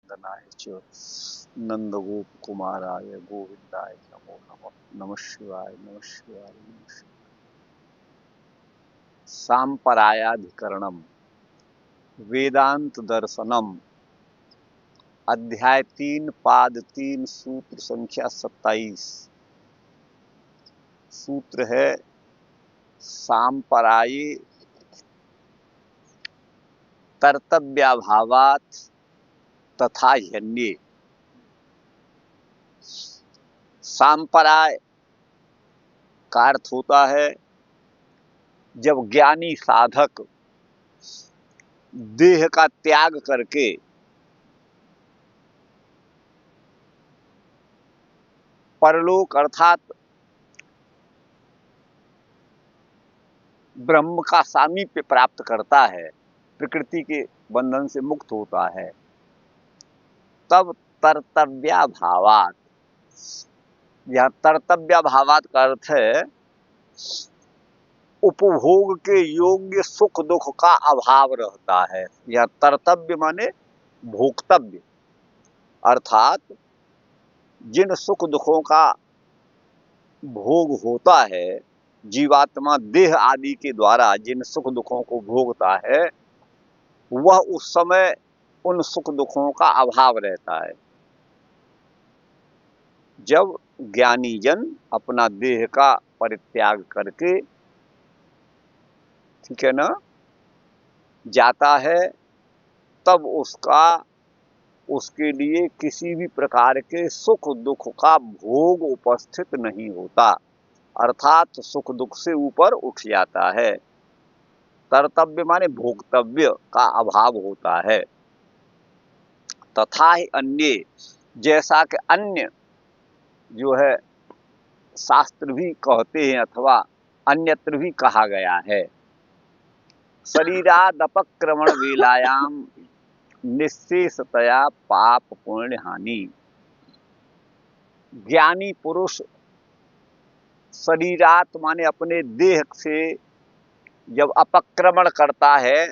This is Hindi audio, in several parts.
नंदनाय च नंदगोप कुमाराय गोविंदाय नमो नमः। नमः शिवाय नमः शिवाय नमः शिवाय। सांपरायाधिकरणम वेदांत दर्शनम अध्याय 3 पाद 3 सूत्र संख्या 27। सूत्र है सांपराये कर्तव्याभावात् तथा ह्यन्ये। सांपराय का अर्थ होता है जब ज्ञानी साधक देह का त्याग करके परलोक अर्थात ब्रह्म का सामीप्य प्राप्त करता है, प्रकृति के बंधन से मुक्त होता है, तब कर्तव्याभावात्, यह कर्तव्याभावात् का अर्थ है उपभोग के योग्य सुख दुख का अभाव रहता है। यह कर्तव्य माने भोक्तव्य, अर्थात जिन सुख दुखों का भोग होता है, जीवात्मा देह आदि के द्वारा जिन सुख दुखों को भोगता है, वह उस समय उन सुख दुखों का अभाव रहता है। जब ज्ञानी जन अपना देह का परित्याग करके, ठीक है ना, जाता है, तब उसके लिए किसी भी प्रकार के सुख दुख का भोग उपस्थित नहीं होता, अर्थात सुख दुख से ऊपर उठ जाता है। कर्तव्य माने भोक्तव्य का अभाव होता है। तथा ही अन्य, जैसा कि अन्य जो है शास्त्र भी कहते हैं अथवा अन्यत्र भी कहा गया है। शरीरादपक्रमण वेलायाम निश्शेषतया पाप पुण्य हानि। ज्ञानी पुरुष शरीरात माने अपने देह से जब अपक्रमण करता है,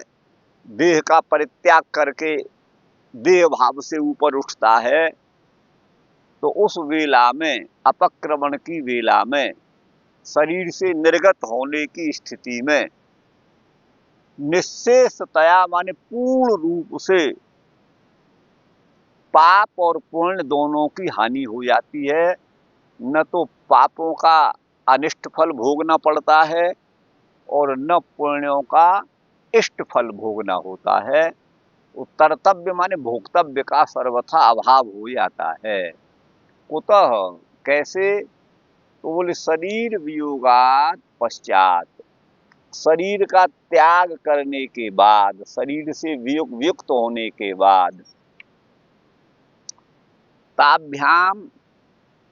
देह का परित्याग करके देह भाव से ऊपर उठता है, तो उस वेला में, अपक्रमण की वेला में, शरीर से निर्गत होने की स्थिति में निश्शेषतया माने पूर्ण रूप से पाप और पुण्य दोनों की हानि हो जाती है। न तो पापों का अनिष्ट फल भोगना पड़ता है और न पुण्यों का इष्ट फल भोगना होता है। कर्तव्य माने भोक्तव्य का सर्वथा अभाव हो जाता है। कुतः, कैसे? तो बोले शरीर वियोगात पश्चात, शरीर का त्याग करने के बाद, शरीर से वियुक्त होने के बाद, ताभ्याम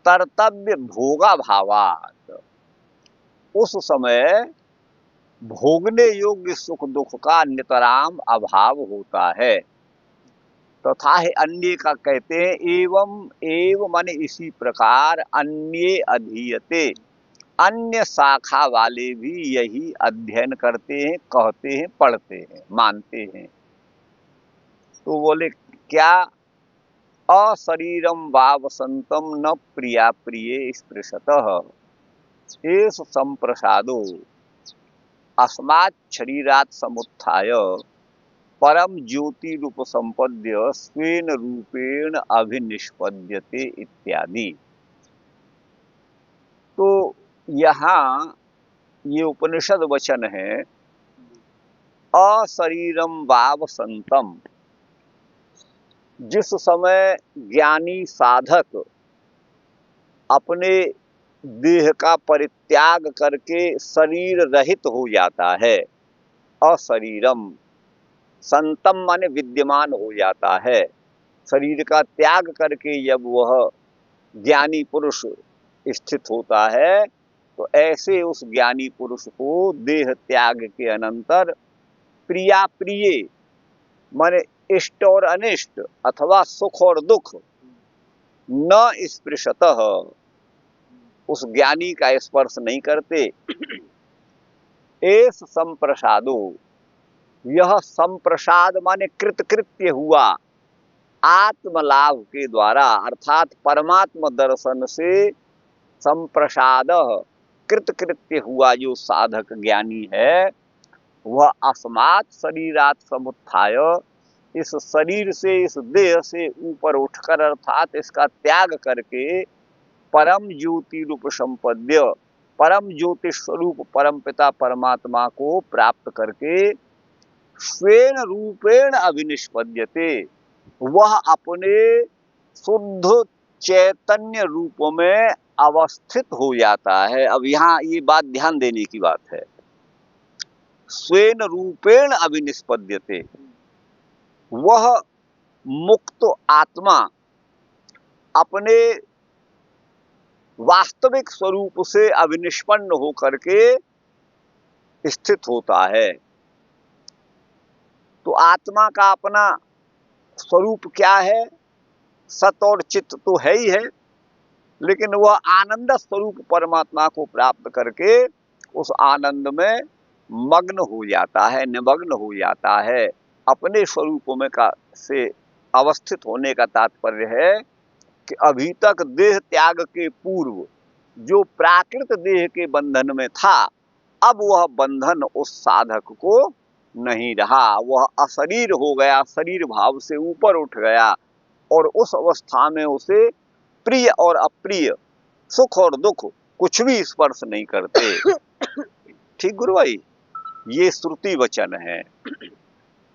कर्तव्य भोगा भावात, उस समय भोगने योग्य सुख दुख का नितराम अभाव होता है। तथा है अन्य का कहते हैं एवं एव माने इसी प्रकार अन्य अधीयते, अन्य शाखा वाले भी यही अध्ययन करते हैं, कहते हैं, पढ़ते हैं, मानते हैं। तो बोले क्या? अशरीरम वावसंतम न प्रिया प्रिय स्पृशतः एष संप्रसादो अस्मात् शरीरात् समुत्थाय परम ज्योति रूप संपद्य स्वेन रूपेण अभिनिष्पद्यते इत्यादि। तो यहाँ ये उपनिषद वचन है अशरीरम वावसंतम, जिस समय ज्ञानी साधक अपने देह का परित्याग करके शरीर रहित हो जाता है, अशरीरम, संतम माने विद्यमान हो जाता है, शरीर का त्याग करके जब वह ज्ञानी पुरुष स्थित होता है, तो ऐसे उस ज्ञानी पुरुष को देह त्याग के अनंतर प्रिया प्रिय माने इष्ट और अनिष्ट अथवा सुख और दुख न स्पृशतः, उस ज्ञानी का स्पर्श नहीं करते। एस संप्रसादो, यह संप्रसाद माने कृतकृत्य हुआ, आत्मलाभ के द्वारा अर्थात परमात्म दर्शन से संप्रसाद कृतकृत्य हुआ जो साधक ज्ञानी है, वह अस्मात् शरीरात समुत्थाय, इस शरीर से, इस देह से ऊपर उठकर अर्थात इसका त्याग करके परम ज्योति रूप संपद्य, परम ज्योति स्वरूप परम पिता परमात्मा को प्राप्त करके स्वेन रूपेण अभिनिष्पद्यते, वह अपने शुद्ध चैतन्य रूप में अवस्थित हो जाता है। अब यहाँ ये बात ध्यान देने की बात है, स्वेन रूपेण अभिनिष्पद्यते, वह मुक्त आत्मा अपने वास्तविक स्वरूप से अभिनिष्पन्न होकर के स्थित होता है। तो आत्मा का अपना स्वरूप क्या है? सत और चित्त तो है ही है, लेकिन वह आनंद स्वरूप परमात्मा को प्राप्त करके उस आनंद में मग्न हो जाता है, निमग्न हो जाता है। अपने स्वरूप में का से अवस्थित होने का तात्पर्य है कि अभी तक देह त्याग के पूर्व जो प्राकृत देह के बंधन में था, अब वह बंधन उस साधक को नहीं रहा, वह अशरीर हो गया, शरीर भाव से ऊपर उठ गया और उस अवस्था में उसे प्रिय और अप्रिय, सुख और दुख कुछ भी स्पर्श नहीं करते। ठीक गुरु भाई, ये श्रुति वचन है।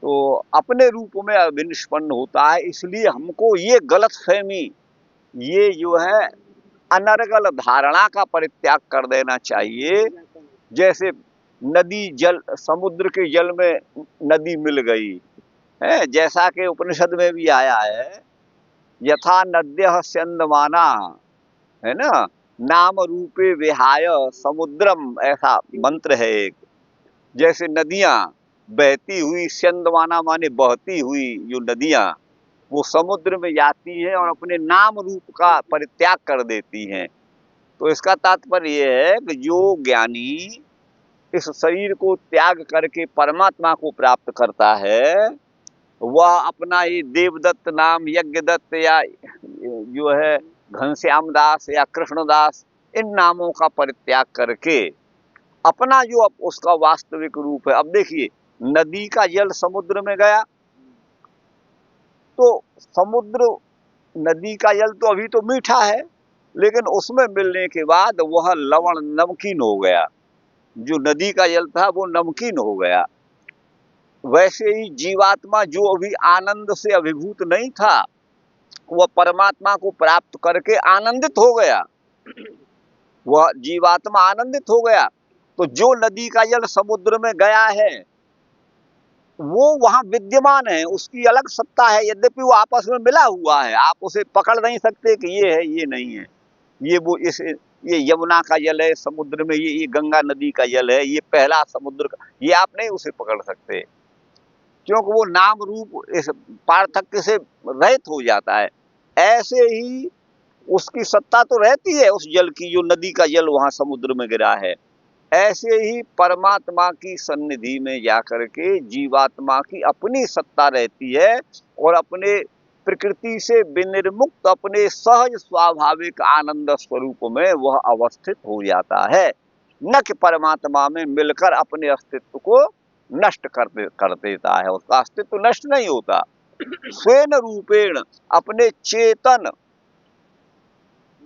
तो अपने रूप में अभिनिष्पन्न होता है, इसलिए हमको ये गलतफहमी, ये जो है अनर्गल धारणा का परित्याग कर देना चाहिए। जैसे नदी जल, समुद्र के जल में नदी मिल गई है, जैसा कि उपनिषद में भी आया है, यथा नद्यः स्यन्दमाना, है ना, नाम रूपे विहाय समुद्रम, ऐसा मंत्र है एक। जैसे नदियां बहती हुई, स्यन्दमाना माने बहती हुई जो नदियां, वो समुद्र में जाती हैं और अपने नाम रूप का परित्याग कर देती हैं। तो इसका तात्पर्य यह है कि जो ज्ञानी इस शरीर को त्याग करके परमात्मा को प्राप्त करता है, वह अपना ये देवदत्त नाम, यज्ञदत्त या जो है घनश्याम दास या कृष्णदास, इन नामों का परित्याग करके अपना जो उसका वास्तविक रूप है। अब देखिए, नदी का जल समुद्र में गया तो समुद्र, नदी का जल तो अभी तो मीठा है, लेकिन उसमें मिलने के बाद वह लवण नमकीन हो गया। जो नदी का जल था वो नमकीन हो गया। वैसे ही जीवात्मा जो अभी आनंद से अभिभूत नहीं था, वह परमात्मा को प्राप्त करके आनंदित हो गया, वह जीवात्मा आनंदित हो गया। तो जो नदी का जल समुद्र में गया है वो वहां विद्यमान है, उसकी अलग सत्ता है, यद्यपि वो आपस में मिला हुआ है, आप उसे पकड़ नहीं सकते कि ये है ये नहीं है, ये वो, इस ये यमुना का जल है समुद्र में, ये गंगा नदी का जल है, ये पहला समुद्र का, ये आप नहीं उसे पकड़ सकते, क्योंकि वो नाम रूप इस पार्थक्य से रहित हो जाता है। ऐसे ही उसकी सत्ता तो रहती है उस जल की, जो नदी का जल वहां समुद्र में गिरा है। ऐसे ही परमात्मा की सन्निधि में जाकर के जीवात्मा की अपनी सत्ता रहती है और अपने प्रकृति से विनिर्मुक्त अपने सहज स्वाभाविक आनंद स्वरूप में वह अवस्थित हो जाता है, न कि परमात्मा में मिलकर अपने अस्तित्व को नष्ट कर देता है। उसका अस्तित्व नष्ट नहीं होता, स्वेन रूपेण अपने चेतन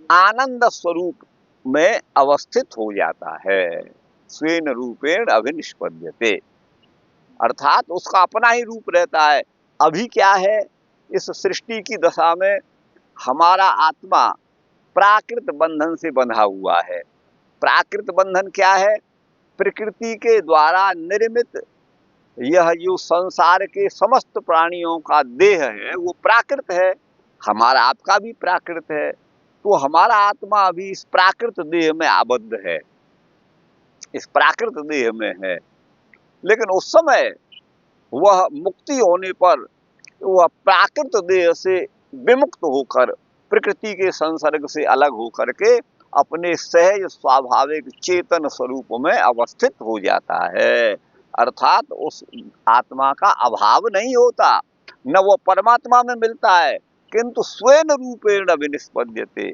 आनंद स्वरूप में अवस्थित हो जाता है। स्वेन रूपेण अभिनिष्पद्यते, अर्थात उसका अपना ही रूप रहता है। अभी क्या है, इस सृष्टि की दशा में हमारा आत्मा प्राकृत बंधन से बंधा हुआ है। प्राकृत बंधन क्या है? प्रकृति के द्वारा निर्मित यह जो संसार के समस्त प्राणियों का देह है वो प्राकृत है, हमारा आपका भी प्राकृत है। तो हमारा आत्मा अभी इस प्राकृत देह में आबद्ध है, इस प्राकृत देह में है, लेकिन उस समय वह मुक्ति होने पर वह प्राकृत देह से विमुक्त होकर प्रकृति के संसर्ग से अलग होकर के अपने सहज स्वाभाविक चेतन स्वरूप में अवस्थित हो जाता है। अर्थात उस आत्मा का अभाव नहीं होता, न वो परमात्मा में मिलता है, किंतु स्वयं रूपेण विनिष्पद्यते,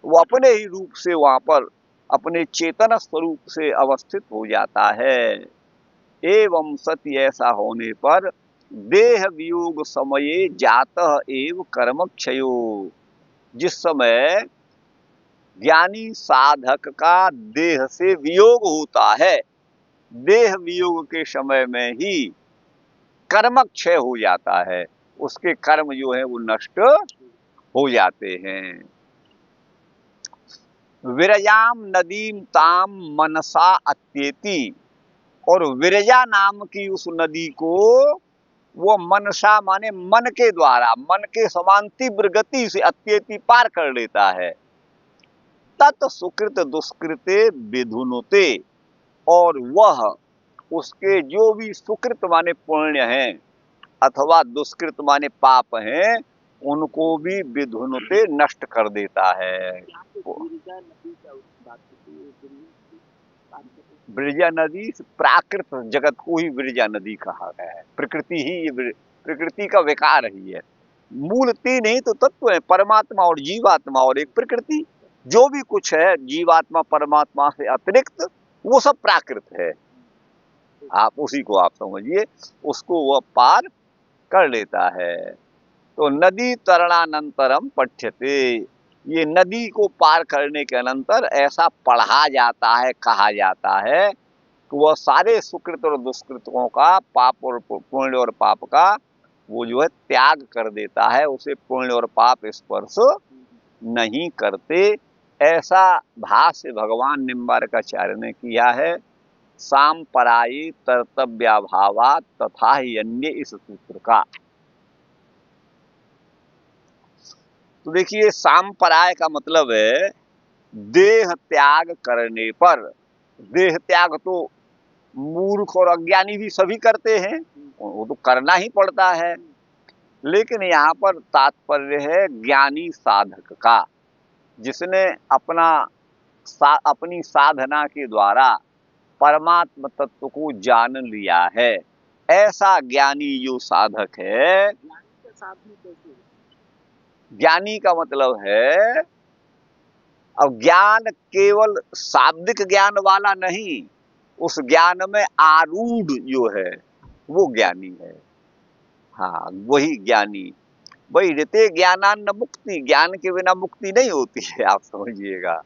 वो अपने ही रूप से वहां पर अपने चेतन स्वरूप से अवस्थित हो जाता है। एवं सत्य ऐसा होने पर देह वियोग समये जातः एव कर्म क्षयो, जिस समय ज्ञानी साधक का देह से वियोग होता है, देह वियोग के समय में ही कर्म क्षय हो जाता है, उसके कर्म जो है वो नष्ट हो जाते हैं। विरजाम नदीम ताम मनसा अत्येति, और विरजा नाम की उस नदी को वो मनसा माने मन के द्वारा, मन के समान तीव्र गति से अत्येति पार कर लेता है। तत् सुकृत दुष्कृते विधुनुते, और वह उसके जो भी सुकृत माने पुण्य हैं अथवा दुष्कृत माने पाप हैं, उनको भी विधुनुते नष्ट कर देता है। ब्रजा नदी प्राकृत जगत को ही ब्रजा नदी कहा गया है। प्रकृति ही ये प्रकृति का विकार ही है। मूल तीन ही तो तत्व है, परमात्मा और जीवात्मा और एक प्रकृति। जो भी कुछ है जीवात्मा परमात्मा से अतिरिक्त वो सब प्राकृत है। आप उसी को आप समझिए, उसको वह पार कर लेता है। तो नदी तरणानंतरम पठ्यते, ये नदी को पार करने के अनंतर ऐसा पढ़ा जाता है, कहा जाता है कि वह सारे सुकृत और दुष्कृतों का, पाप और पुण्य और पाप का वो जो है त्याग कर देता है, उसे पुण्य और पाप स्पर्श नहीं करते। ऐसा भाष्य भगवान निम्बारकाचार्य ने किया है सांपरायी कर्तव्याभावात तथा ही अन्य इस सूत्र का। तो देखिए सांपराय का मतलब है देह त्याग करने पर। देह त्याग तो मूर्ख और अज्ञानी भी सभी करते हैं, वो तो करना ही पड़ता है, लेकिन यहाँ पर तात्पर्य है ज्ञानी साधक का, जिसने अपनी साधना के द्वारा परमात्म तत्व को जान लिया है। ऐसा ज्ञानी जो साधक है, ज्ञानी का मतलब है अब ज्ञान केवल शाब्दिक ज्ञान वाला नहीं, उस ज्ञान में आरूढ़ जो है वो ज्ञानी है। हाँ, वही ज्ञानी। वही ऋते ज्ञानान्न मुक्ति, ज्ञान के बिना मुक्ति नहीं होती है, आप समझिएगा।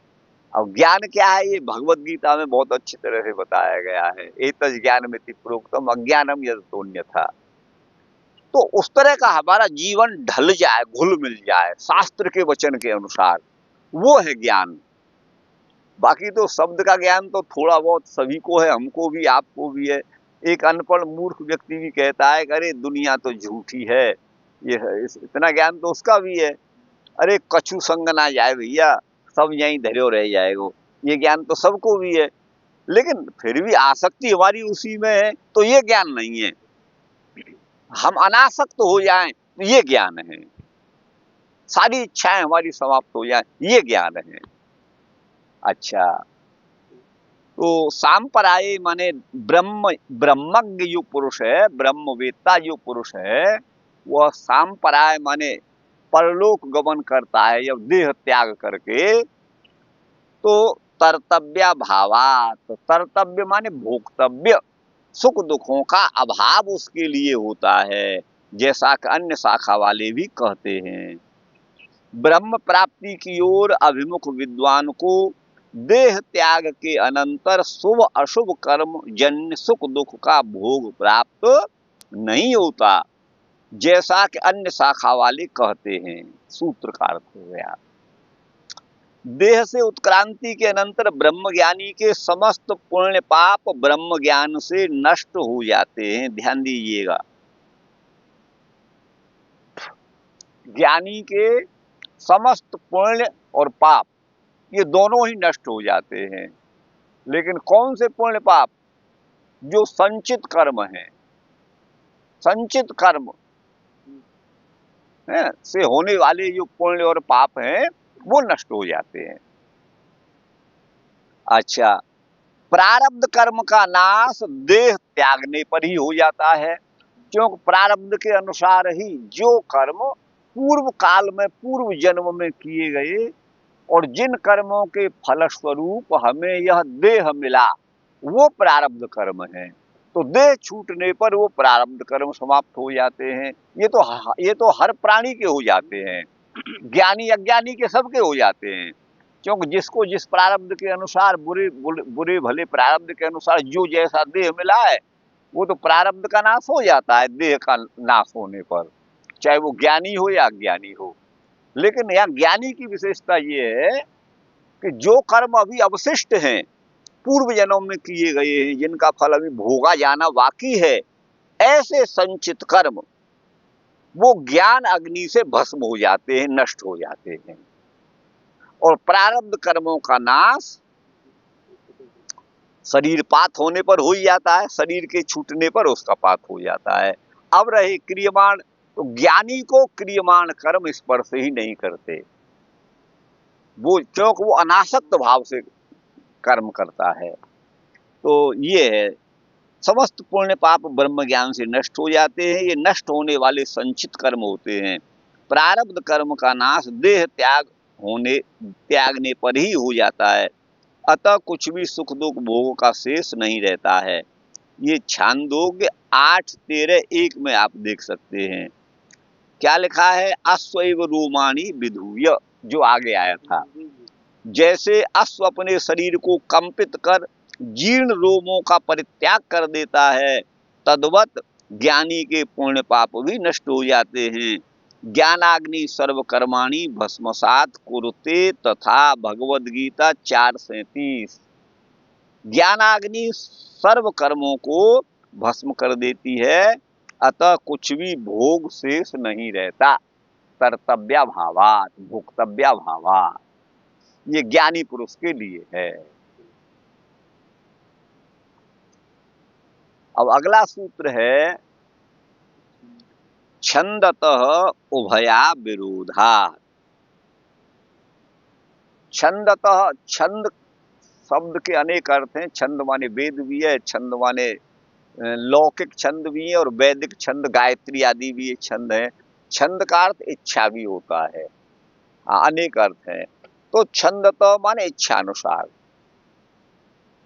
अब ज्ञान क्या है ये भगवत गीता में बहुत अच्छी तरह से बताया गया है। एतद् ज्ञानमिति प्रोक्तम अज्ञानम यदतोऽन्यथा। तो उस तरह का हमारा जीवन ढल जाए, घुल मिल जाए शास्त्र के वचन के अनुसार, वो है ज्ञान। बाकी तो शब्द का ज्ञान तो थोड़ा बहुत सभी को है, हमको भी आपको भी है। एक अनपढ़ मूर्ख व्यक्ति भी कहता है अरे दुनिया तो झूठी है, ये इतना ज्ञान तो उसका भी है। अरे कछु संग ना जाए भैया, सब यहीं धैर्य रह जाएगो, ये ज्ञान तो सबको भी है। लेकिन फिर भी आसक्ति हमारी उसी में है, तो ये ज्ञान नहीं है। हम अनासक्त हो जाएं तो ये ज्ञान है। सारी इच्छाएं हमारी समाप्त हो जाएं, ये ज्ञान है। अच्छा, तो सांपराय माने ब्रह्मज्ञ जो पुरुष है, ब्रह्मवेत्ता जो पुरुष है, वह सांपराय माने परलोक गमन करता है जब देह त्याग करके। तो कर्तव्य भावात, कर्तव्य माने भोक्तव्य, सुख दुखों का अभाव उसके लिए होता है, जैसा कि अन्य शाखा वाले भी कहते हैं। ब्रह्म प्राप्ति की ओर अभिमुख विद्वान को देह त्याग के अनंतर शुभ अशुभ कर्म जन्य सुख दुख का भोग प्राप्त नहीं होता, जैसा कि अन्य शाखा वाले कहते हैं। सूत्र का अर्थ हो गया, देह से उत्क्रांति के अनंतर ब्रह्मज्ञानी के समस्त पुण्य पाप ब्रह्म ज्ञान से नष्ट हो जाते हैं। ध्यान दीजिएगा, ज्ञानी के समस्त पुण्य और पाप ये दोनों ही नष्ट हो जाते हैं। लेकिन कौन से पुण्य पाप? जो संचित कर्म है, संचित कर्म है से होने वाले जो पुण्य और पाप हैं वो नष्ट हो जाते हैं। अच्छा, प्रारब्ध कर्म का नाश देह त्यागने पर ही हो जाता है। क्योंकि प्रारब्ध के अनुसार ही जो कर्म पूर्व काल में पूर्व जन्म में किए गए और जिन कर्मों के फलस्वरूप हमें यह देह मिला वो प्रारब्ध कर्म है। तो देह छूटने पर वो प्रारब्ध कर्म समाप्त हो जाते हैं। ये तो हर प्राणी के हो जाते हैं, ज्ञानी अज्ञानी के सबके हो जाते हैं। क्योंकि जिसको जिस प्रारब्ध के अनुसार बुरे भले प्रारब्ध के अनुसार जो जैसा देह मिला है वो तो प्रारब्ध का नाश हो जाता है देह का नाश होने पर, चाहे वो ज्ञानी हो या अज्ञानी हो। लेकिन यहाँ ज्ञानी की विशेषता ये है कि जो कर्म अभी अवशिष्ट हैं पूर्व जन्म में किए गए हैं जिनका फल अभी भोगा जाना बाकी है, ऐसे संचित कर्म वो ज्ञान अग्नि से भस्म हो जाते हैं, नष्ट हो जाते हैं। और प्रारब्ध कर्मों का नाश शरीर पात होने पर हो ही जाता है, शरीर के छूटने पर उसका पात हो जाता है। अब रहे क्रियमाण, तो ज्ञानी को क्रियमाण कर्म स्पर्श ही नहीं करते, वो क्योंकि वो अनासक्त भाव से कर्म करता है। तो ये है, समस्त पुण्य पाप ब्रह्म ज्ञान से नष्ट हो जाते हैं। ये नष्ट होने वाले संचित कर्म होते हैं। प्रारब्ध कर्म का नाश देह त्यागने पर ही हो जाता है। अतः कुछ भी सुख दुख भोग का शेष नहीं रहता है। ये छांदोग्य 8:13-1 में आप देख सकते हैं। क्या लिखा है? अश्वैव रोमाणी विधूय, जो आगे आया था। जैसे अश्व अपने शरीर को कंपित कर जीर्ण रोमों का परित्याग कर देता है, तद्वत ज्ञानी के पुण्य पाप भी नष्ट हो जाते हैं। ज्ञानाग्नि सर्व कर्माणि भस्मसात कुरुते तथा भगवद गीता 4:37। ज्ञानाग्नि सर्व कर्मों को भस्म कर देती है, अतः कुछ भी भोग शेष नहीं रहता। कर्तव्य भावात, भोक्तव्य भावात, ये ज्ञानी पुरुष के लिए है। अब अगला सूत्र है छंदतः उभया विरोधा। छंदतः, छंद शब्द के अनेक अर्थ हैं। छंद माने वेद भी है, छंद माने लौकिक छंद भी है, और वैदिक छंद गायत्री आदि भी एक छंद है। छंद का अर्थ इच्छा भी होता है। अनेक अर्थ है। तो छंदतः माने इच्छा अनुसार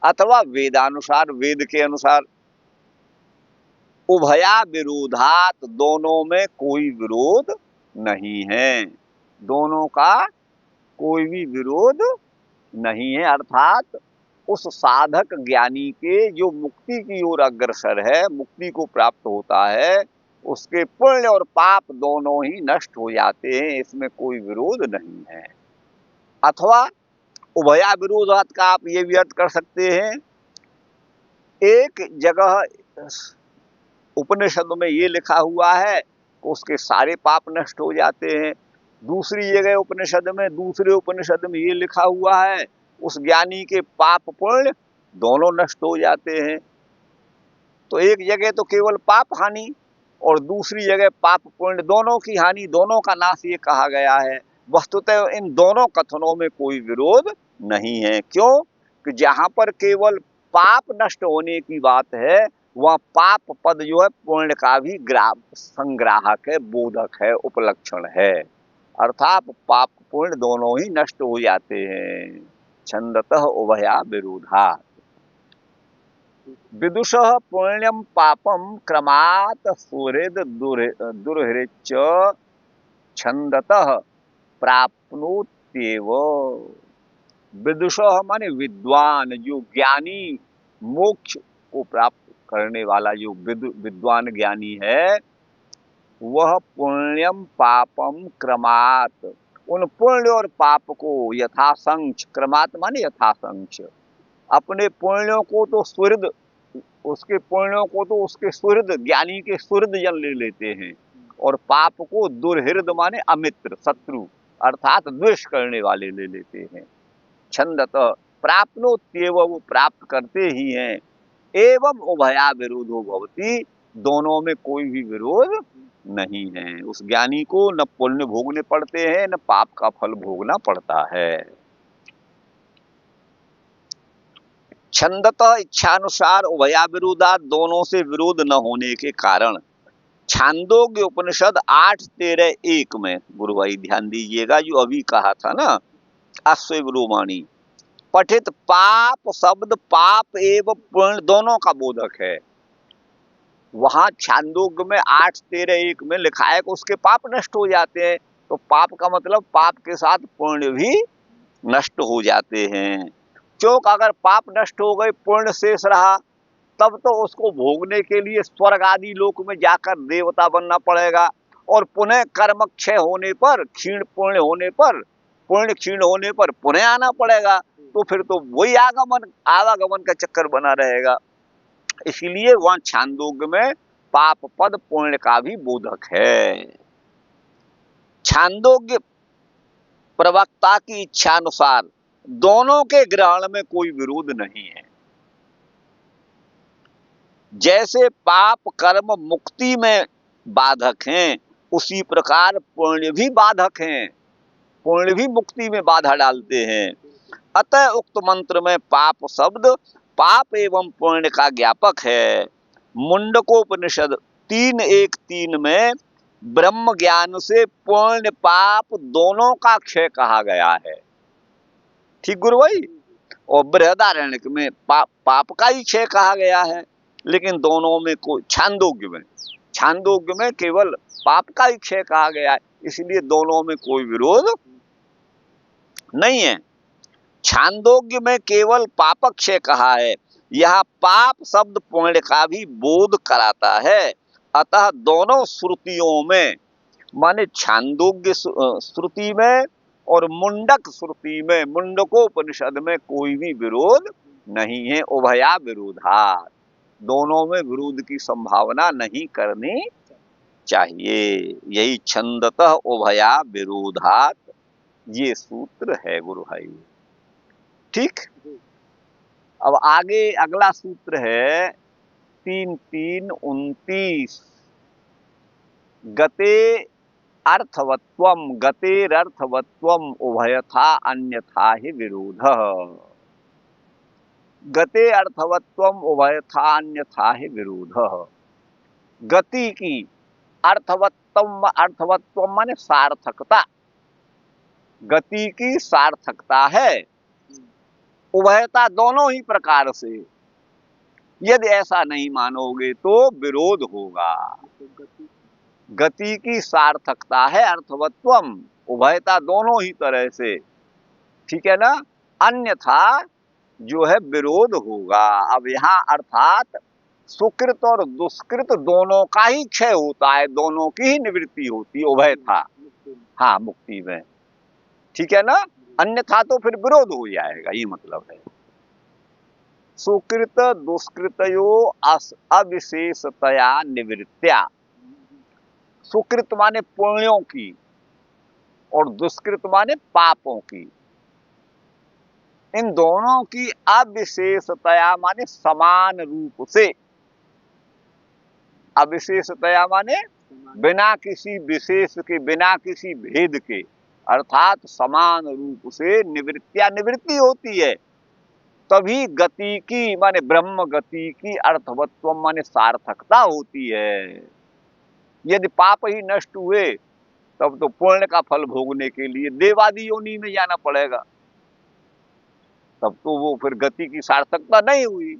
अथवा वेदानुसार, वेद के अनुसार। उभया विरोधात, दोनों में कोई विरोध नहीं है, दोनों का कोई भी विरोध नहीं है। अर्थात उस साधक ज्ञानी के जो मुक्ति की ओर अग्रसर है, मुक्ति को प्राप्त होता है, उसके पुण्य और पाप दोनों ही नष्ट हो जाते हैं, इसमें कोई विरोध नहीं है। अथवा उभया विरोधात का आप ये भी अर्थ कर सकते हैं, एक जगह उपनिषद में ये लिखा हुआ है कि उसके सारे पाप नष्ट हो जाते हैं, दूसरी जगह उपनिषद में, दूसरे उपनिषद में ये लिखा हुआ है उस ज्ञानी के पाप पुण्य दोनों नष्ट हो जाते हैं। तो एक जगह तो केवल पाप हानि और दूसरी जगह पाप पुण्य दोनों की हानि, दोनों का नाश ये कहा गया है। वस्तुतः इन दोनों कथनों में कोई विरोध नहीं है। क्यों? कि जहां पर केवल पाप नष्ट होने की बात है, वह पाप पद जो है पुण्य का भी संग्राहक है, बोधक है, उपलक्षण है। अर्थात पाप पुण्य दोनों ही नष्ट हो जाते हैं। छंदतः उभया विरोधा। विदुषः पुण्यम पापम क्रमात् सुहृद दुर्हृच छंदतः प्राप्नोत्येव। विदुषः माने विद्वान, जो ज्ञानी, मोक्ष को प्राप्त करने वाला जो विद्वान ज्ञानी है, वह पुण्यम पापम क्रमात्, उन पुण्य और पाप को यथासंख्य, क्रमात् माने यथासंख्य, अपने पुण्यों को तो सुहृद, उसके पुण्यों को तो उसके सुहृद, ज्ञानी के सुहृद जन ले लेते हैं, और पाप को दुर्हृद माने अमित्र, शत्रु, अर्थात द्वेष करने वाले ले लेते हैं। छंदतः प्राप्नोत्येव, वो प्राप्त करते ही हैं। एवं उभया विरोधो भवति, दोनों में कोई भी विरोध नहीं है। उस ज्ञानी को न पुण्य भोगने पड़ते हैं, न पाप का फल भोगना पड़ता है। छंदतः इच्छानुसार, उभया विरोधा दोनों से विरोध न होने के कारण, छांदोग्य उपनिषद 8:13-1 में, गुरु भाई ध्यान दीजिएगा, जो अभी कहा था ना अश्व ब्रूवाणी, पठित पाप शब्द पाप एवं पुण्य दोनों का बोधक है। वहां छांदोग्य में 8:13-1 में लिखा है कि उसके पाप नष्ट हो जाते हैं। तो पाप का मतलब पाप के साथ पुण्य भी नष्ट हो जाते हैं। क्योंकि अगर पाप नष्ट हो गए, पुण्य शेष रहा, तब तो उसको भोगने के लिए स्वर्ग आदि लोक में जाकर देवता बनना पड़ेगा, और पुनः कर्म क्षय होने पर, क्षीण पुण्य होने पर, पुण्य क्षीण होने पर पुनः आना पड़ेगा। तो फिर तो वही आवागमन का चक्कर बना रहेगा। इसलिए वहां छांदोग्य में पाप पद पुण्य का भी बोधक है। छांदोग्य प्रवक्ता की इच्छा अनुसार दोनों के ग्रहण में कोई विरोध नहीं है। जैसे पाप कर्म मुक्ति में बाधक हैं, उसी प्रकार पुण्य भी बाधक हैं, पुण्य भी मुक्ति में बाधा डालते हैं। अतः उक्त मंत्र में पाप शब्द पाप एवं पुण्य का ज्ञापक है। मुंडकोपनिषद 3:1-3 में ब्रह्म ज्ञान से पुण्य पाप दोनों का क्षय कहा गया है। ठीक गुरु भाई। और बृहदारण्यक में पाप का ही क्षय कहा गया है, लेकिन दोनों में कोई, छांदोग्य में केवल पाप का ही क्षय कहा गया है, इसलिए दोनों में कोई विरोध नहीं है। छांदोग्य में केवल पाप क्षय कहा है, यह पाप शब्द पुण्य का भी बोध कराता है। अतः दोनों श्रुतियों में, माने छांदोग्य श्रुति में और मुंडक श्रुति में, मुंडकोपनिषद में कोई भी विरोध नहीं है। उभया विरोधात, दोनों में विरोध की संभावना नहीं करनी चाहिए। यही छंदतः उभया विरोधात ये सूत्र है गुरु भाई। ठीक। अब आगे अगला सूत्र है 3:3-29। गते अर्थवत्वम गतेरर्थवत्वम उभयथा अन्यथा ही विरोधः। गते अर्थवत्वम उभयथा अन्यथा ही विरोधः। गति की अर्थवत्वम माने सार्थकता, गति की सार्थकता है, उभयता दोनों ही प्रकार से। यदि ऐसा नहीं मानोगे तो विरोध होगा। गति की सार्थकता है अर्थवत्वम, उभयता दोनों ही तरह से, ठीक है ना। अन्यथा जो है विरोध होगा। अब यहाँ अर्थात सुकृत और दुष्कृत दोनों का ही क्षय होता है, दोनों की ही निवृत्ति होती है उभयथा, हाँ मुक्ति में, ठीक है ना। अन्यथा तो फिर विरोध हो जाएगा, ये मतलब है। सुकृत दुष्कृतयो अविशेषतया निवृत्त्या। सुकृत माने पुण्यों की और दुष्कृत माने पापों की, इन दोनों की अविशेषतया माने समान रूप से, अविशेषतया माने बिना किसी विशेष के, बिना किसी भेद के, अर्थात समान रूप से निवृत्तिया निवृत्ति होती है। तभी गति की माने ब्रह्म गति की अर्थवत्व माने सार्थकता होती है। यदि पाप ही नष्ट हुए तब तो पुण्य का फल भोगने के लिए देवादि योनि में जाना पड़ेगा, तब तो वो फिर गति की सार्थकता नहीं हुई।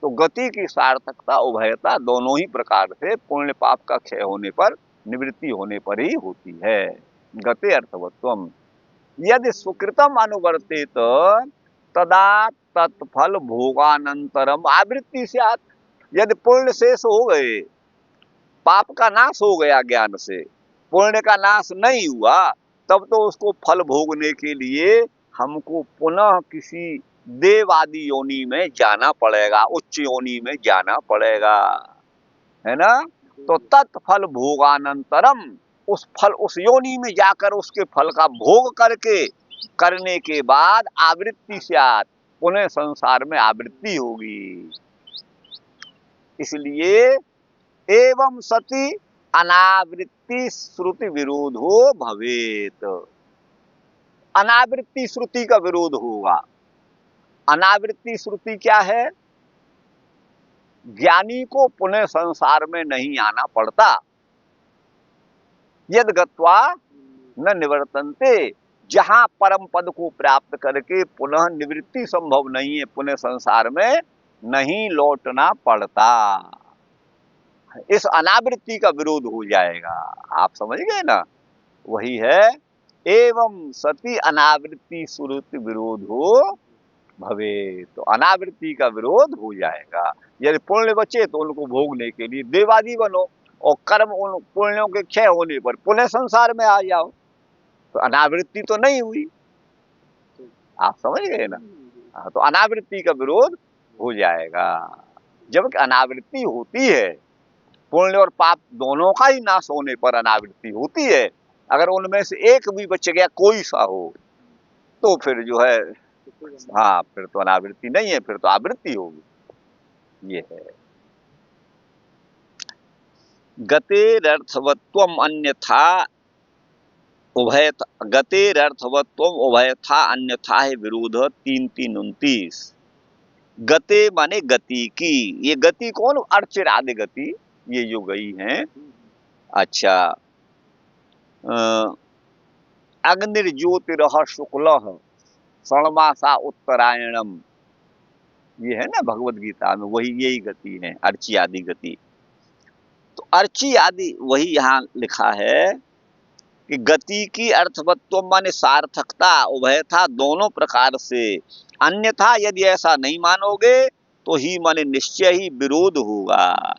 तो गति की सार्थकता उभयता दोनों ही प्रकार से पुण्य पाप का क्षय होने पर, निवृत्ति होने पर ही होती है। गते अर्थवत्वम यदि सुकृतम अनुवर्तित तदा तत्फल भोगानंतरम आवृत्ति से। यदि पुण्य शेष हो गए, पाप का नाश हो गया ज्ञान से, पुण्य का नाश नहीं हुआ, तब तो उसको फल भोगने के लिए हमको पुनः किसी देव आदि योनि में जाना पड़ेगा, उच्च योनि में जाना पड़ेगा, है ना। तो तत्फल भोगानंतरम, उस फल, उस योनि में जाकर उसके फल का भोग करके, करने के बाद आवृत्ति स्यात्, पुनः संसार में आवृत्ति होगी। इसलिए एवं सति अनावृत्ति श्रुति विरोधो भवेत। अनावृत्ति श्रुति का विरोध होगा। अनावृत्ति श्रुति क्या है? ज्ञानी को पुनः संसार में नहीं आना पड़ता। यद गत्वा न निवर्तन्ते, जहां परम पद को प्राप्त करके पुनः निवृत्ति संभव नहीं है, पुनः संसार में नहीं लौटना पड़ता। इस अनावृत्ति का विरोध हो जाएगा। आप समझ गए ना? वही है एवं सति अनावृत्ति सुरति विरोधो भवे। तो अनावृत्ति का विरोध हो जाएगा। यदि पुण्य बचे तो उनको भोगने के लिए देवादी बनो, और कर्म उन पुण्यों के क्षय होने पर पुनः संसार में आ जाओ, तो अनावृत्ति तो नहीं हुई। आप समझ गए ना? तो अनावृत्ति का विरोध हो जाएगा। जबकि अनावृत्ति होती है, पुण्य और पाप दोनों का ही नाश होने पर अनावृत्ति होती है। अगर उनमें से एक भी बच गया, कोई सा हो, तो फिर जो है, हाँ, फिर तो अनावृत्ति नहीं है, फिर तो आवृत्ति होगी। ये है गतेरर्थवत्वम अन्यथा उभय, गतेरर्थवत्वम उभयथा अन्यथा है विरोध 3-3-29। गते माने गति की, ये गति कौन? अर्चिरादि गति, ये जो गई हैं। अच्छा, अग्निर्ज्योतिरः शुक्लः षण्मासा उत्तरायणम, ये है ना भगवत गीता में, वही यही गति है, अर्ची आदि गति। तो अर्ची आदि वही यहाँ लिखा है कि गति की अर्थवत्व माने सार्थकता, उभयथा दोनों प्रकार से, अन्यथा यदि ऐसा नहीं मानोगे तो ही माने निश्चय ही विरोध होगा।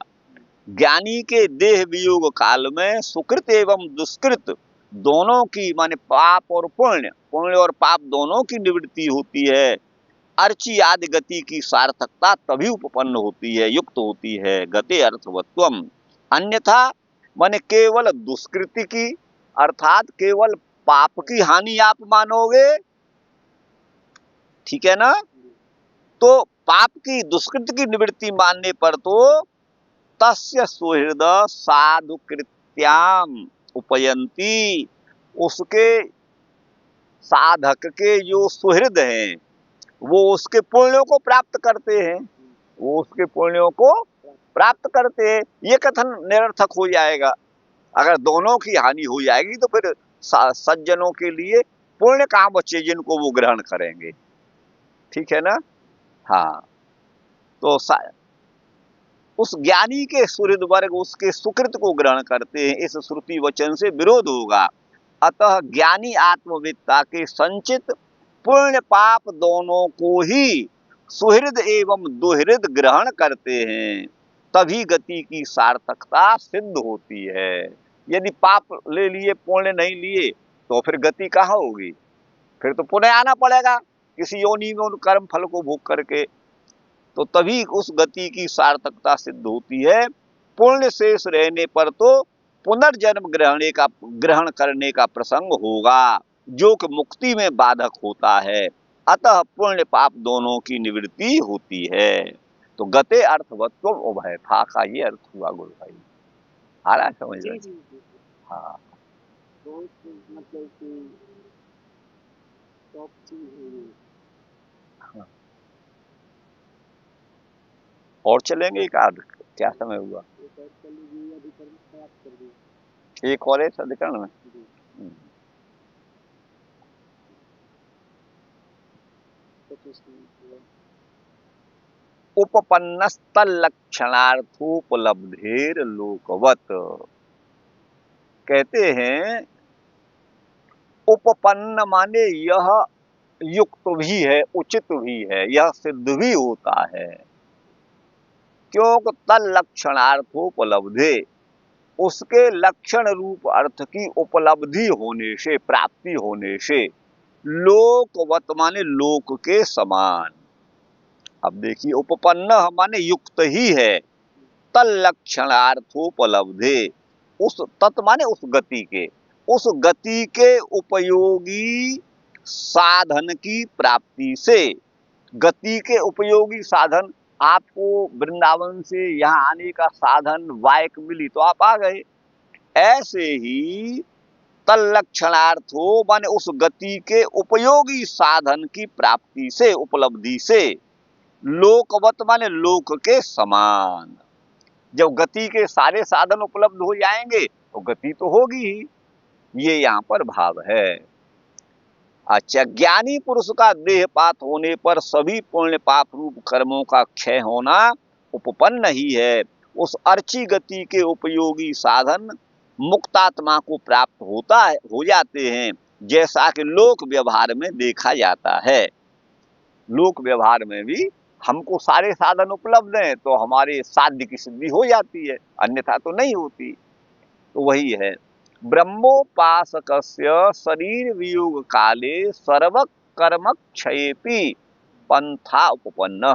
ज्ञानी के देह वियोग काल में सुकृत एवं दुष्कृत दोनों की माने पाप और पुण्य, पुण्य और पाप दोनों की निवृत्ति होती है। अर्ची आदि गति की सार्थकता तभी उपपन्न होती है, युक्त होती है। गते अर्थवत्वम, अन्यथा माने केवल दुष्कृति की, अर्थात केवल पाप की हानि आप मानोगे, ठीक है ना? तो पाप की दुष्कृति की निवृत्ति मानने पर तो तस्य सुहृद साधु कृत्याम उपयंती, उसके साधक के जो सुहृद हैं वो उसके पुण्यों को प्राप्त करते हैं, वो उसके पुण्यों को प्राप्त करते हैं। ये कथन निरर्थक हो जाएगा। अगर दोनों की हानि हो जाएगी तो फिर सज्जनों के लिए पुण्य कहाँ बचे जिनको वो ग्रहण करेंगे, ठीक है ना? हाँ, तो उस ज्ञानी के सुहृद वर्ग उसके सुकृत को ग्रहण करते हैं, इस श्रुति वचन से विरोध होगा। अतः ज्ञानी आत्मविद्ता के संचित पुण्य पाप दोनों को ही सुहृद एवं दुहृद ग्रहण करते हैं, तभी गति की सार्थकता सिद्ध होती है। यदि पाप ले लिए, पुण्य नहीं लिए, तो फिर गति कहाँ होगी? फिर तो पुनः आना पड़ेगा किसी योनि में उन कर्म फल को भोग करके, तो तभी उस गति की सार्थकता सिद्ध होती है। पुण्य शेष रहने पर तो पुनर्जन्म ग्रहण करने का प्रसंग होगा, जो कि मुक्ति में बाधक होता है। अतः पुण्य पाप दोनों की निवृत्ति होती है। तो गते अर्थवत्व उभय था का ये अर्थ हुआ गुरु भाई। आ रहा है समझ में? हाँ, मतलब और चलेंगे एक आध, क्या समय हुआ? एक और है अधिकरण में। उपपन्नस्तलक्षणार्थोपलब्धेर लोकवत, कहते हैं उपपन्न माने यह युक्त भी है, उचित भी है, यह सिद्ध भी होता है। क्योंकि तल्लक्षणार्थोपलब्धे, उसके लक्षण रूप अर्थ की उपलब्धि होने से, प्राप्ति होने से, लोकवत माने लोक के समान। अब देखिए, उपपन्न माने युक्त ही है, तल्लक्षणार्थोपलब्धे, उस तत् माने उस गति के उपयोगी साधन की प्राप्ति से। गति के उपयोगी साधन, आपको वृंदावन से यहाँ आने का साधन बाइक मिली तो आप आ गए, ऐसे ही तल्लक्षणार्थो माने उस गति के उपयोगी साधन की प्राप्ति से, उपलब्धि से, लोकवत माने लोक के समान। जब गति के सारे साधन उपलब्ध हो जाएंगे तो गति तो होगी ही, ये यहाँ पर भाव है। अच्छा, ज्ञानी पुरुष का देहपात होने पर सभी पुण्य पाप रूप कर्मों का क्षय होना उपपन्न ही है। उस अर्ची गति के उपयोगी साधन मुक्तात्मा को प्राप्त हो जाते हैं, जैसा कि लोक व्यवहार में देखा जाता है। लोक व्यवहार में भी हमको सारे साधन उपलब्ध हैं तो हमारे साध्य की सिद्धि हो जाती है, अन्यथा तो नहीं होती। तो वही है, ब्रह्मोपासकस्य शरीर वियोग काले सर्व कर्म क्षयेपि पंथा उपपन्न।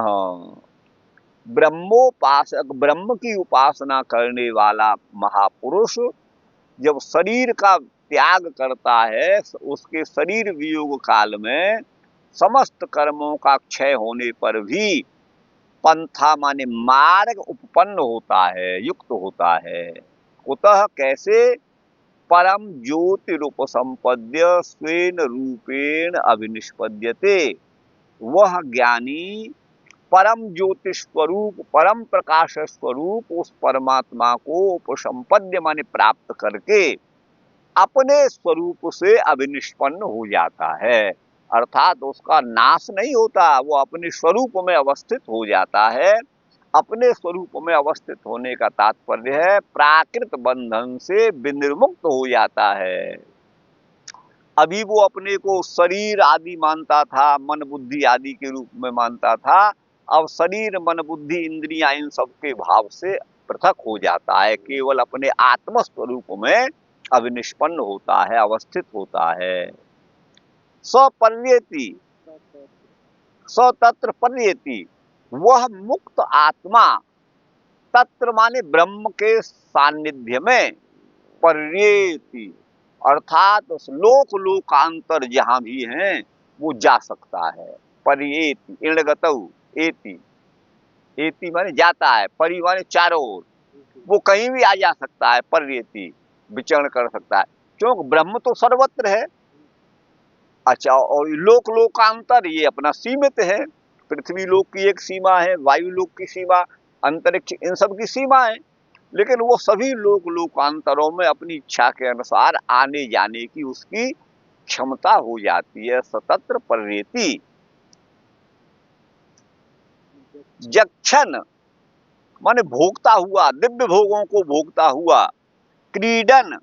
ब्रह्मोपासक, ब्रह्म की उपासना करने वाला महापुरुष जब शरीर का त्याग करता है, उसके शरीर वियोग काल में समस्त कर्मों का क्षय होने पर भी पंथा माने मार्ग उपपन्न होता है, युक्त होता है। कुतः, कैसे? परम ज्योति रूप संपद्य स्वेन रूपेण अभिनिष्पद्यते। वह ज्ञानी परम ज्योति स्वरूप, परम प्रकाश स्वरूप उस परमात्मा को उपसंपद्य माने प्राप्त करके अपने स्वरूप से अभिनिष्पन्न हो जाता है, अर्थात उसका नाश नहीं होता, वो अपने स्वरूप में अवस्थित हो जाता है। अपने स्वरूप में अवस्थित होने का तात्पर्य है प्राकृत बंधन से विनिर्मुक्त हो जाता है। अभी वो अपने को शरीर आदि मानता था, मन बुद्धि आदि के रूप में मानता था, अब शरीर मन बुद्धि इंद्रियां इन सब के भाव से पृथक हो जाता है, केवल अपने आत्म स्वरूप में अभिनिष्पन्न होता है, अवस्थित होता है। सपर्येति, स तत्र पर्येति, वह मुक्त आत्मा, तत्र माने ब्रह्म के सानिध्य में, पर्येति अर्थात लोक लोकांतर जहां भी हैं वो जा सकता है। पर्येति इणगतौ, एति, एति माने जाता है, परि माने चारों ओर, वो कहीं भी आ जा सकता है, पर्येति विचरण कर सकता है, क्योंकि ब्रह्म तो सर्वत्र है। अच्छा, और लोक लोकांतर ये अपना सीमित है, पृथ्वी लोक की एक सीमा है, वायु लोक की सीमा, अंतरिक्ष, इन सब की सीमा है, लेकिन वो सभी लोक लोकांतरों में अपनी इच्छा के अनुसार आने जाने की उसकी क्षमता हो जाती है। सतत्र पर्येति। जक्षण माने भोगता हुआ, दिव्य भोगों को भोगता हुआ, क्रीडन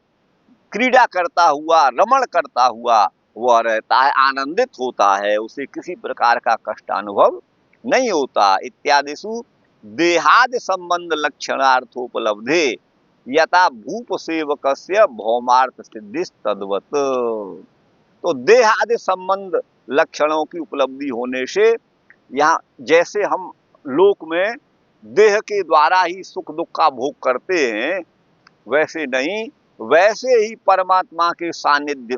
क्रीड़ा करता हुआ, रमण करता हुआ वह रहता है, आनंदित होता है, उसे किसी प्रकार का कष्ट अनुभव नहीं होता। इत्यादिषु देहादि संबंध लक्षणार्थोपलब्धे यथा भूप सेवकस्य भौमार्थ सिद्धि तद्वत। तो देह आदि संबंध लक्षणों की उपलब्धि होने से यहाँ जैसे हम लोक में देह के द्वारा ही सुख दुख का भोग करते हैं, वैसे नहीं, वैसे ही परमात्मा के सानिध्य,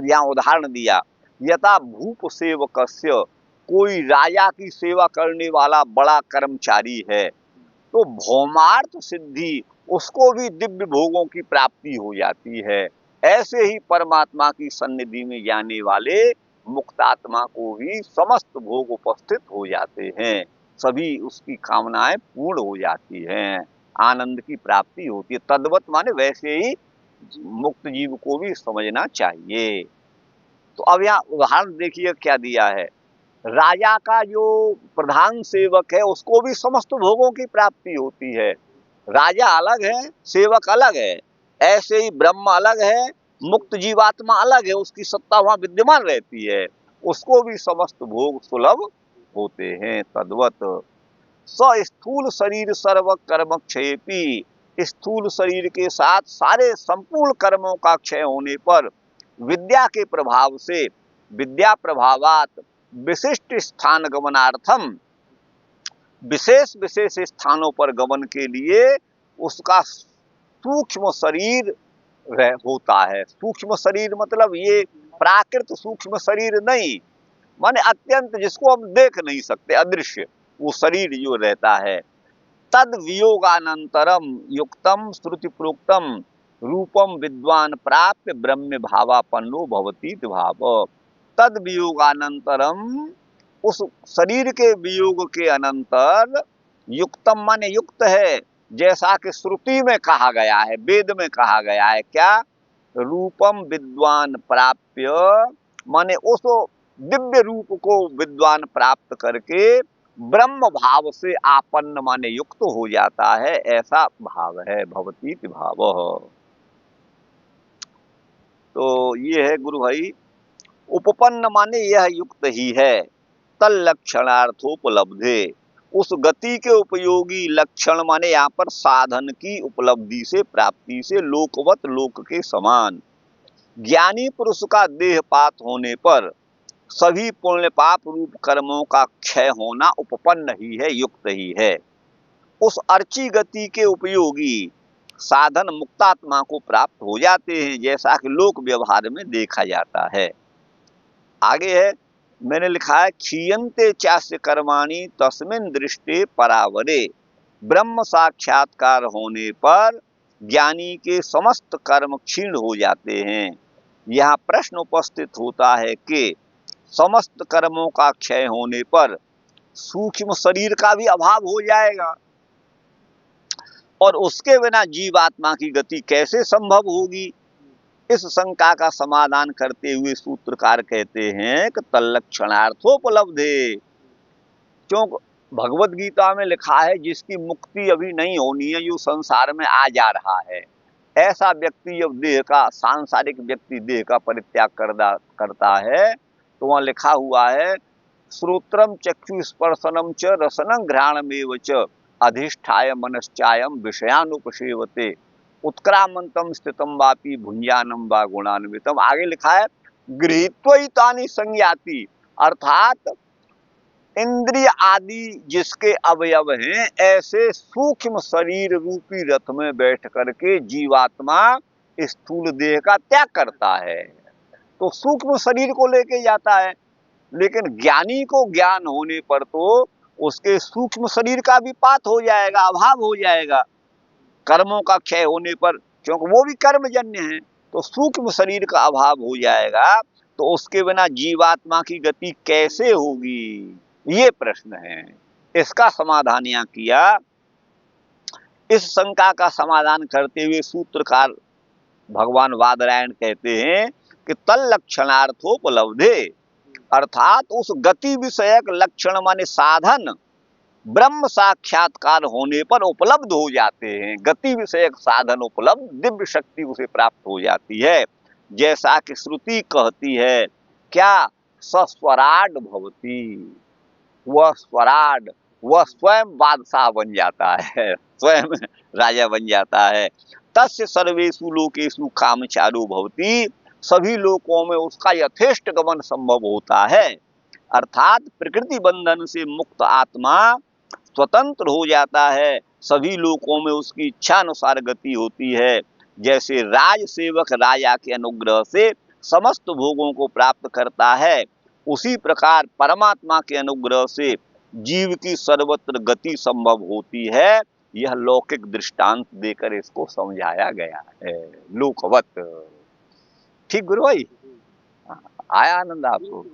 यहाँ उदाहरण दिया, यथा भूप सेवकस्य, कोई राजा की सेवा करने वाला बड़ा कर्मचारी है तो भौमार्थ सिद्धि, उसको भी दिव्य भोगों की प्राप्ति हो जाती है। ऐसे ही परमात्मा की सन्निधि में जाने वाले मुक्तात्मा को भी समस्त भोग उपस्थित हो जाते हैं, सभी उसकी कामनाएं पूर्ण हो जाती हैं, आनंद की प्राप्ति होती है। तद्वत माने वैसे ही मुक्त जीव को भी समझना चाहिए। तो अब यहाँ उदाहरण देखिए क्या दिया है, राजा का जो प्रधान सेवक है उसको भी समस्त भोगों की प्राप्ति होती है। राजा अलग है, सेवक अलग है, ऐसे ही ब्रह्म अलग है, मुक्त जीवात्मा अलग है, उसकी सत्ता वहां विद्यमान रहती है, उसको भी समस्त भोग सुलभ होते हैं। तद्वत स्थूल शरीर सर्व कर्म क्षयेपि, स्थूल शरीर के साथ सारे संपूर्ण कर्मों का क्षय होने पर विद्या के प्रभाव से, विद्या प्रभावात विशिष्ट स्थान गमनार्थम, विशेष विशेष स्थानों पर गमन के लिए उसका सूक्ष्म शरीर होता है। सूक्ष्म शरीर मतलब ये प्राकृत सूक्ष्म शरीर नहीं, माने अत्यंत जिसको हम देख नहीं सकते, अदृश्य वो शरीर जो रहता है। तद वियोगानंतरम युक्तम श्रुति प्रोक्तम रूपम विद्वान प्राप्त ब्रह्म भावापन्नो भवती भाव। तद वियोगानंतरम उस शरीर के वियोग के अनंतर युक्तम माने युक्त है, जैसा कि श्रुति में कहा गया है, वेद में कहा गया है। क्या? रूपम विद्वान प्राप्य, माने उस दिव्य रूप को विद्वान प्राप्त करके ब्रह्म भाव से आपन्न माने युक्त हो जाता है, ऐसा भाव है भवतीति भाव। तो ये है गुरु भाई, उपपन्न माने यह युक्त ही है, तल्लक्षणार्थोपलब्धे, उस गति के उपयोगी लक्षण माने यहाँ पर साधन की उपलब्धि से, प्राप्ति से, लोकवत लोक के समान। ज्ञानी पुरुष का देहपात होने पर सभी पुण्य पाप रूप कर्मों का क्षय होना उपपन्न ही है, युक्त ही है। उस अर्ची गति के उपयोगी साधन मुक्तात्मा को प्राप्त हो जाते हैं, जैसा कि लोक व्यवहार में देखा जाता है। आगे है, मैंने लिखा है, क्षीयन्ते चास्य कर्माणि तस्मिन् दृष्टे परावरे, ब्रह्म साक्षात्कार होने पर ज्ञानी के समस्त कर्म क्षीण हो जाते हैं। यहाँ प्रश्न उपस्थित होता है कि समस्त कर्मों का क्षय होने पर सूक्ष्म शरीर का भी अभाव हो जाएगा, और उसके बिना जीवात्मा की गति कैसे संभव होगी? इस शंका का समाधान करते हुए सूत्रकार कहते हैं कि तल्लक्षणार्थोपलब्धे, क्योंकि भगवत गीता में लिखा है जिसकी मुक्ति अभी नहीं होनी है, जो संसार में आ जा रहा है, ऐसा व्यक्ति जब देह का, सांसारिक व्यक्ति देह का परित्याग करता है, तो वहां लिखा हुआ है, श्रोत्रम चक्षु स्पर्शनम च रसनं घ्राणमेव च अधिष्ठाय मनश्चायम विषयानुपसेवते उत्क्रामंतम स्थितम वापि भुंजानम वा गुणान्वितम। आगे लिखा है, गृहीत्वैतानि संज्ञाति, अर्थात इंद्रिय आदि जिसके अवयव हैं, ऐसे सूक्ष्म शरीर रूपी रथ में बैठ करके जीवात्मा स्थूल देह का त्याग करता है। तो सूक्ष्म शरीर को लेके जाता है, लेकिन ज्ञानी को ज्ञान होने पर तो उसके सूक्ष्म शरीर का भी पात हो जाएगा, अभाव हो जाएगा, कर्मों का क्षय होने पर, क्योंकि वो भी कर्मजन्य है, तो सूक्ष्म शरीर का अभाव हो जाएगा, तो उसके बिना जीवात्मा की गति कैसे होगी? ये प्रश्न है। इसका समाधान यहाँ किया। इस शंका का समाधान करते हुए सूत्रकार भगवान वादरायण कहते हैं कि तल्लक्षणार्थोपलब्धे, अर्थात उस गति विषयक लक्षण माने साधन ब्रह्म साक्षात्कार होने पर उपलब्ध हो जाते हैं। गति विषयक साधन उपलब्ध, दिव्य शक्ति उसे प्राप्त हो जाती है, जैसा कि श्रुति कहती है। क्या? सस्वराड भवती, वह स्वराड, वह स्वयं बादशाह बन जाता है, स्वयं राजा बन जाता है। तस्य सर्वेषु लोकेषु कामचारो भवती, सभी लोकों में उसका यथेष्ट गमन संभव होता है, अर्थात प्रकृति बंधन से मुक्त आत्मा स्वतंत्र हो जाता है, सभी लोकों में उसकी इच्छा अनुसार गति होती है। जैसे राज सेवक राजा के अनुग्रह से समस्त भोगों को प्राप्त करता है, उसी प्रकार परमात्मा के अनुग्रह से जीव की सर्वत्र गति संभव होती है। यह लौकिक दृष्टांत देकर इसको समझाया गया है, लोकवत। ठीक गुरु भाई, आया आनंद आपको?